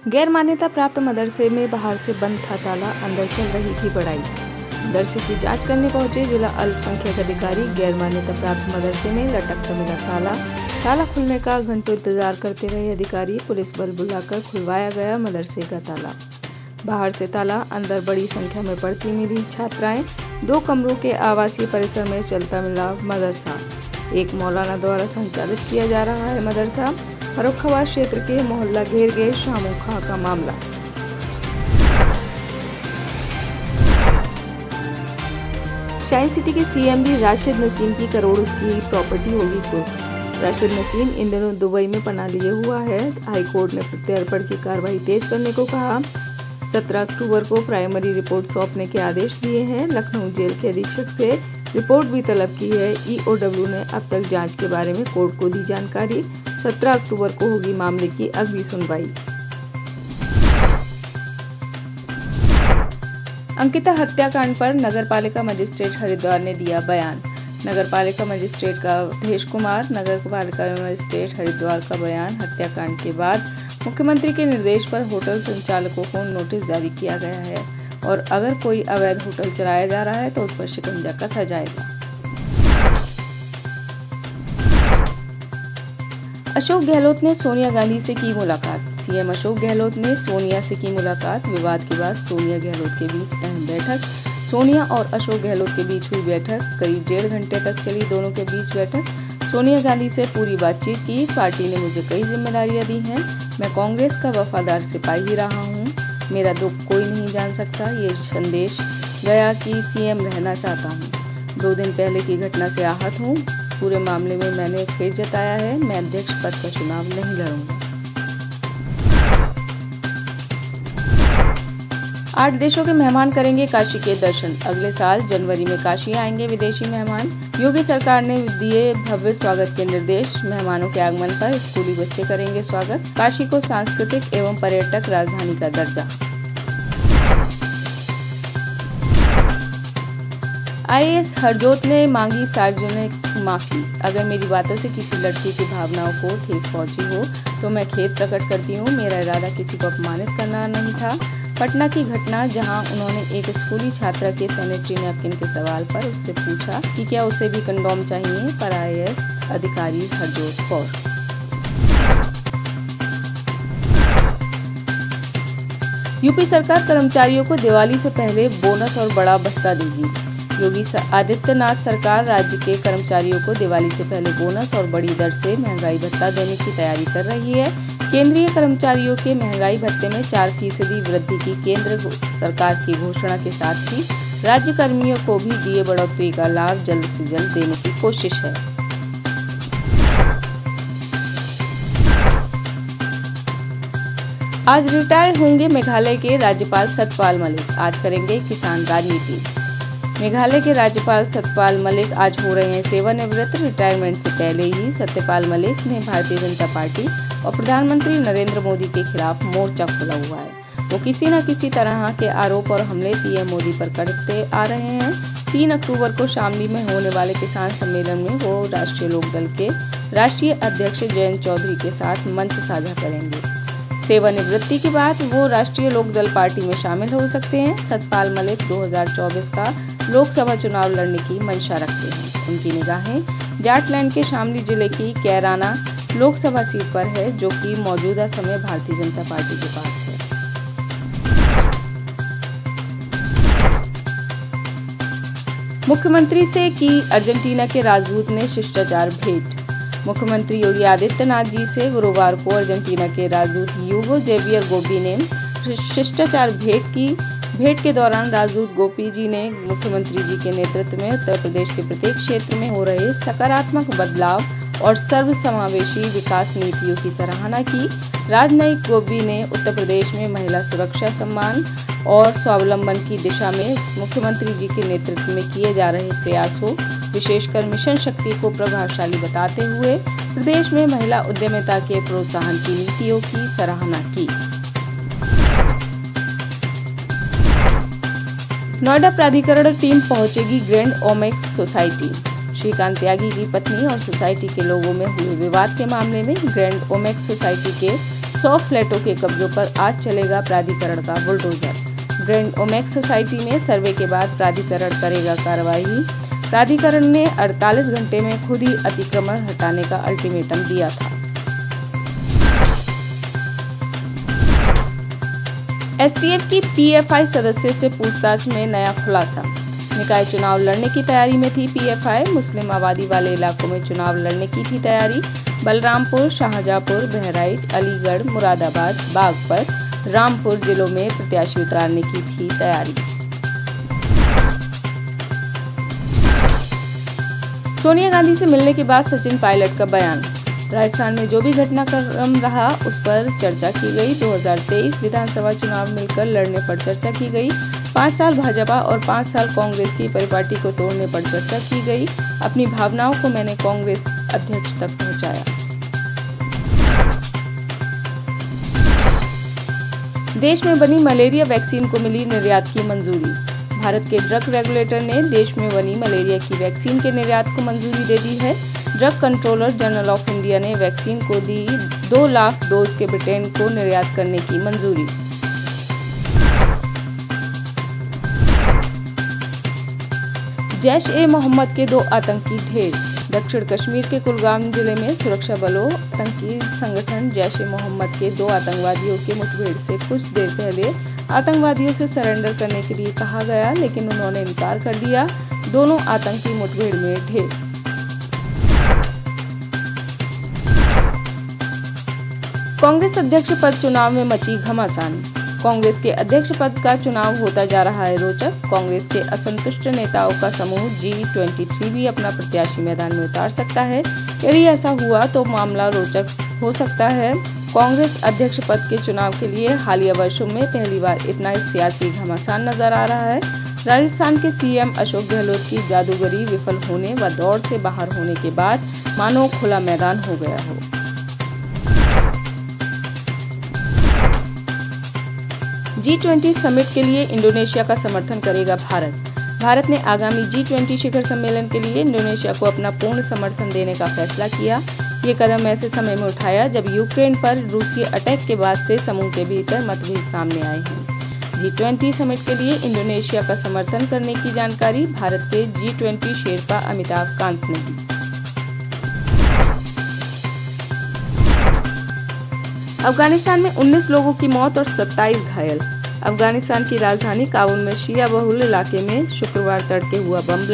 गैर मान्यता प्राप्त मदरसे में बाहर से बंद था ताला, अंदर चल रही थी पढ़ाई। मदरसे की जांच करने पहुंचे जिला अल्पसंख्यक अधिकारी। गैर मान्यता प्राप्त मदरसे में लटकता मिला ताला खुलने का घंटों इंतजार करते रहे अधिकारी। पुलिस बल बुलाकर खुलवाया गया मदरसे का ताला। बाहर से ताला, अंदर बड़ी संख्या में पढ़ती मिली छात्राएं। 2 कमरों के आवासीय परिसर में चलता मिला मदरसा। एक मौलाना द्वारा संचालित किया जा रहा है मदरसा। फर्रुखाबाद क्षेत्र के मोहल्ला घेरगे शामू खां का मामला। शाइन सिटी के सीएमडी राशिद नसीम की करोड़ों की प्रॉपर्टी होगी कुर्क। राशिद नसीम इन दिनों दुबई में पनाह लिए हुआ है। हाईकोर्ट ने प्रत्यर्पण की कार्रवाई तेज करने को कहा। 17 अक्टूबर को प्राइमरी रिपोर्ट सौंपने के आदेश दिए हैं। लखनऊ जेल के अधीक्षक से रिपोर्ट भी तलब की है। ईओडब्ल्यू ने अब तक जांच के बारे में कोर्ट को दी जानकारी। 17 अक्टूबर को होगी मामले की अगली सुनवाई। अंकिता हत्याकांड पर नगरपालिका मजिस्ट्रेट हरिद्वार ने दिया बयान। नगरपालिका मजिस्ट्रेट का अवधेश कुमार, नगरपालिका मजिस्ट्रेट हरिद्वार का बयान। हत्याकांड के बाद मुख्यमंत्री के निर्देश पर होटल संचालकों को नोटिस जारी किया गया है और अगर कोई अवैध होटल चलाया जा रहा है तो उस पर शिकंजा कसा जाएगा। अशोक गहलोत ने सोनिया गांधी से की मुलाकात। सीएम अशोक गहलोत ने सोनिया से की मुलाकात। विवाद के बाद सोनिया गहलोत के बीच अहम बैठक। सोनिया और अशोक गहलोत के बीच हुई बैठक। करीब 1.5 घंटे तक चली दोनों के बीच बैठक। सोनिया गांधी से पूरी बातचीत की। पार्टी ने मुझे कई जिम्मेदारियां दी हैं। मैं कांग्रेस का वफादार सिपाही ही रहा हूं। मेरा दुख कोई नहीं जान सकता। ये संदेश गया कि सीएम रहना चाहता हूं। 2 दिन पहले की घटना से आहत हूं। पूरे मामले में मैंने खेद जताया है। मैं अध्यक्ष पद का चुनाव नहीं लड़ूंगा। 8 देशों के मेहमान करेंगे काशी के दर्शन। अगले साल जनवरी में काशी आएंगे विदेशी मेहमान। योगी सरकार ने दिए भव्य स्वागत के निर्देश। मेहमानों के आगमन पर स्कूली बच्चे करेंगे स्वागत। काशी को सांस्कृतिक एवं पर्यटक राजधानी का दर्जा। आईएएस हरजोत ने मांगी सार्वजनिक माफी। अगर मेरी बातों से किसी लड़की की भावनाओं को ठेस पहुंची हो तो मैं खेद प्रकट करती हूँ। मेरा इरादा किसी को अपमानित करना नहीं था। पटना की घटना जहां उन्होंने एक स्कूली छात्रा के सैनिटरी नैपकिन के सवाल पर उससे पूछा कि क्या उसे भी कंडोम चाहिए, पर आईएएस अधिकारी हरजोत कौर। यूपी सरकार कर्मचारियों को दिवाली से पहले बोनस और बड़ा भत्ता देगी। योगी आदित्यनाथ सरकार राज्य के कर्मचारियों को दिवाली से पहले बोनस और बड़ी दर से महंगाई भत्ता देने की तैयारी कर रही है। केंद्रीय कर्मचारियों के महंगाई भत्ते में 4% वृद्धि की केंद्र सरकार की घोषणा के साथ ही राज्य कर्मियों को भी दिए बढ़ोतरी का लाभ जल्द से जल्द देने की कोशिश है। आज रिटायर होंगे मेघालय के राज्यपाल सत्यपाल मलिक। आज करेंगे किसान राजनीति। मेघालय के राज्यपाल सत्यपाल मलिक आज हो रहे हैं सेवानिवृत्त। रिटायरमेंट से पहले ही सत्यपाल मलिक ने भारतीय जनता पार्टी और प्रधानमंत्री नरेंद्र मोदी के खिलाफ मोर्चा खोला हुआ है। वो किसी न किसी तरह के आरोप और हमले पीएम मोदी पर करते आ रहे हैं। 3 अक्टूबर को शामली में होने वाले किसान सम्मेलन में वो राष्ट्रीय लोकदल के राष्ट्रीय अध्यक्ष जयंत चौधरी के साथ मंच साझा करेंगे। सेवानिवृत्ति के बाद वो राष्ट्रीय लोकदल पार्टी में शामिल हो सकते हैं। सत्यपाल मलिक 2024 का लोकसभा चुनाव लड़ने की मंशा रखते हैं। उनकी निगाहें जाटलैंड के शामली जिले की कैराना लोकसभा सीट पर है, जो कि मौजूदा समय भारतीय जनता पार्टी के पास है। मुख्यमंत्री से की अर्जेंटीना के राजदूत ने शिष्टाचार भेंट। मुख्यमंत्री योगी आदित्यनाथ जी से गुरुवार को अर्जेंटीना के राजदूत यूगो जेवियर गोपी ने शिष्टाचार भेंट की। भेंट के दौरान राजदूत गोपी जी ने मुख्यमंत्री जी के नेतृत्व में उत्तर प्रदेश के प्रत्येक क्षेत्र में हो रहे सकारात्मक बदलाव और सर्वसमावेशी विकास नीतियों की सराहना की। राजनयिक गोपी ने उत्तर प्रदेश में महिला सुरक्षा, सम्मान और स्वावलंबन की दिशा में मुख्यमंत्री जी के नेतृत्व में किए जा रहे प्रयासों, विशेषकर मिशन शक्ति को प्रभावशाली बताते हुए प्रदेश में महिला उद्यमिता के प्रोत्साहन की नीतियों की सराहना की। नोएडा प्राधिकरण टीम पहुंचेगी ग्रैंड ओमेक्स सोसाइटी। श्रीकांत त्यागी की पत्नी और सोसाइटी के लोगों में हुए विवाद के मामले में ग्रैंड ओमेक्स सोसाइटी के 100 फ्लैटों के कब्जों पर आज चलेगा प्राधिकरण का बुलडोजर। ग्रैंड ओमेक्स सोसाइटी में सर्वे के बाद प्राधिकरण करेगा कार्रवाई। प्राधिकरण ने 48 घंटे में खुद ही अतिक्रमण हटाने का अल्टीमेटम दिया था। एसटीएफ की पीएफआई सदस्यों से पूछताछ में नया खुलासा। निकाय चुनाव लड़ने की तैयारी में थी पीएफआई। मुस्लिम आबादी वाले इलाकों में चुनाव लड़ने की थी तैयारी। बलरामपुर, शाहजहांपुर, बहराइच, अलीगढ़, मुरादाबाद, बागपत, रामपुर जिलों में प्रत्याशी उतारने की थी तैयारी। सोनिया गांधी से मिलने के बाद सचिन पायलट का बयान। राजस्थान में जो भी घटनाक्रम रहा उस पर चर्चा की गई। 2023 विधानसभा चुनाव मिलकर लड़ने पर चर्चा की गई। 5 साल भाजपा और 5 साल कांग्रेस की परिपाटी को तोड़ने पर चर्चा की गई। अपनी भावनाओं को मैंने कांग्रेस अध्यक्ष तक पहुंचाया। देश में बनी मलेरिया वैक्सीन को मिली निर्यात की मंजूरी। भारत के ड्रग रेगुलेटर ने देश में बनी मलेरिया की वैक्सीन के निर्यात को मंजूरी दे दी है। Drug controller general of India ने वैक्सीन को दी 2 लाख डोज के ब्रिटेन को निर्यात करने की मंजूरी। जैश-ए-मोहम्मद के 2 आतंकी ढेर। दक्षिण कश्मीर के कुलगाम जिले में सुरक्षा बलों आतंकी संगठन जैश-ए-मोहम्मद के 2 आतंकवादियों के मुठभेड़ से कुछ देर पहले आतंकवादियों से सरेंडर करने के लिए कहा गया, लेकिन उन्होंने इनकार कर दिया। दोनों आतंकी मुठभेड़ में ढेर। कांग्रेस अध्यक्ष पद चुनाव में मची घमासान। कांग्रेस के अध्यक्ष पद का चुनाव होता जा रहा है रोचक। कांग्रेस के असंतुष्ट नेताओं का समूह G23 भी अपना प्रत्याशी मैदान में उतार सकता है। यदि ऐसा हुआ तो मामला रोचक हो सकता है। कांग्रेस अध्यक्ष पद के चुनाव के लिए हालिया वर्षों में पहली बार इतना सियासी घमासान नजर आ रहा है। राजस्थान के सीएम अशोक गहलोत की जादूगरी विफल होने व दौड़ से बाहर होने के बाद मानो खुला मैदान हो गया हो। G20 समिट के लिए इंडोनेशिया का समर्थन करेगा भारत। भारत ने आगामी G20 शिखर सम्मेलन के लिए इंडोनेशिया को अपना पूर्ण समर्थन देने का फैसला किया। ये कदम ऐसे समय में उठाया जब यूक्रेन पर रूसी अटैक के बाद से समूह के भीतर मतभेद सामने आए हैं। G20 समिट के लिए इंडोनेशिया का समर्थन करने की जानकारी भारत के G20 शेरपा अमिताभ कांत ने दी। अफगानिस्तान में 19 लोगों की मौत और 27 घायल। अफगानिस्तान की राजधानी काबुल में शिया बहुल इलाके में शुक्रवार तड़के हुआ बम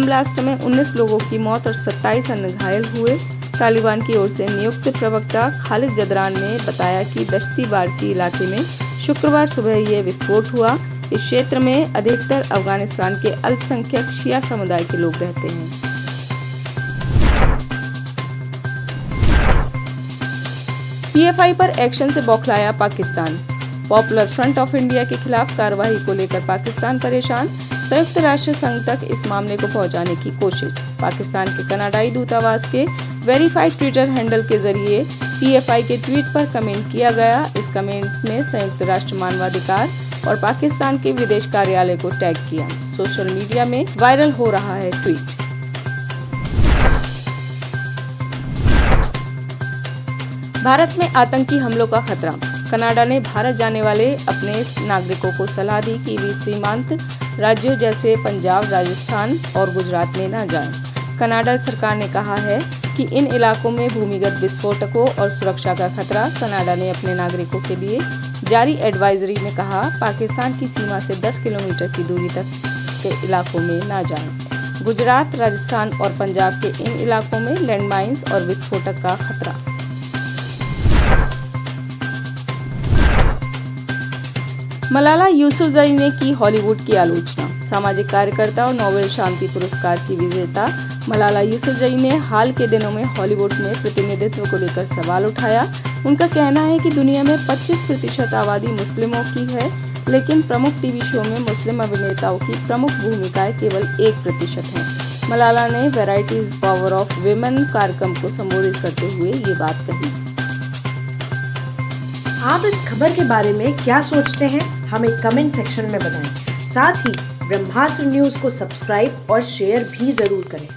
ब्लास्ट में 19 लोगों की मौत और 27 अन्य घायल हुए। तालिबान की ओर से नियुक्त प्रवक्ता खालिद जदरान ने बताया कि दश्ती बारची इलाके में शुक्रवार सुबह ये विस्फोट हुआ। इस क्षेत्र में अधिकतर अफगानिस्तान के अल्पसंख्यक शिया समुदाय के लोग रहते हैं। पीएफआई पर एक्शन से बौखलाया Pakistan. Popular Front of India के खिलाफ कार्रवाई को लेकर पाकिस्तान परेशान। संयुक्त राष्ट्र संघ तक इस मामले को पहुंचाने की कोशिश। पाकिस्तान के कनाडाई दूतावास के वेरीफाइड ट्विटर हैंडल के जरिए पीएफआई के ट्वीट पर कमेंट किया गया। इस कमेंट में संयुक्त राष्ट्र मानवाधिकार और पाकिस्तान के विदेश कार्यालय को टैग किया। सोशल मीडिया में वायरल हो रहा है ट्वीट। भारत में आतंकी हमलों का खतरा। कनाडा ने भारत जाने वाले अपने नागरिकों को सलाह दी कि वे सीमांत राज्यों जैसे पंजाब, राजस्थान और गुजरात में न जाएं। कनाडा सरकार ने कहा है कि इन इलाकों में भूमिगत विस्फोटकों और सुरक्षा का खतरा। कनाडा ने अपने नागरिकों के लिए जारी एडवाइजरी में कहा, पाकिस्तान की सीमा से 10 किलोमीटर की दूरी तक के इलाकों में न जाएं। गुजरात, राजस्थान और पंजाब के इन इलाकों में लैंडमाइंस और विस्फोटक का खतरा। मलाला यूसुफजई ने की हॉलीवुड की आलोचना। सामाजिक कार्यकर्ता और नोबेल शांति पुरस्कार की विजेता मलाला यूसुफजई ने हाल के दिनों में हॉलीवुड में प्रतिनिधित्व को लेकर सवाल उठाया। उनका कहना है कि दुनिया में 25% आबादी मुस्लिमों की है, लेकिन प्रमुख टीवी शो में मुस्लिम अभिनेताओं की प्रमुख भूमिकाएं केवल 1% हैं। मलाला ने वैराइटीज पावर ऑफ विमेन कार्यक्रम को संबोधित करते हुए ये बात कही। आप इस खबर के बारे में क्या सोचते हैं, हमें कमेंट सेक्शन में बताएं। साथ ही ब्रह्मास्त्र न्यूज को सब्सक्राइब और शेयर भी जरूर करें।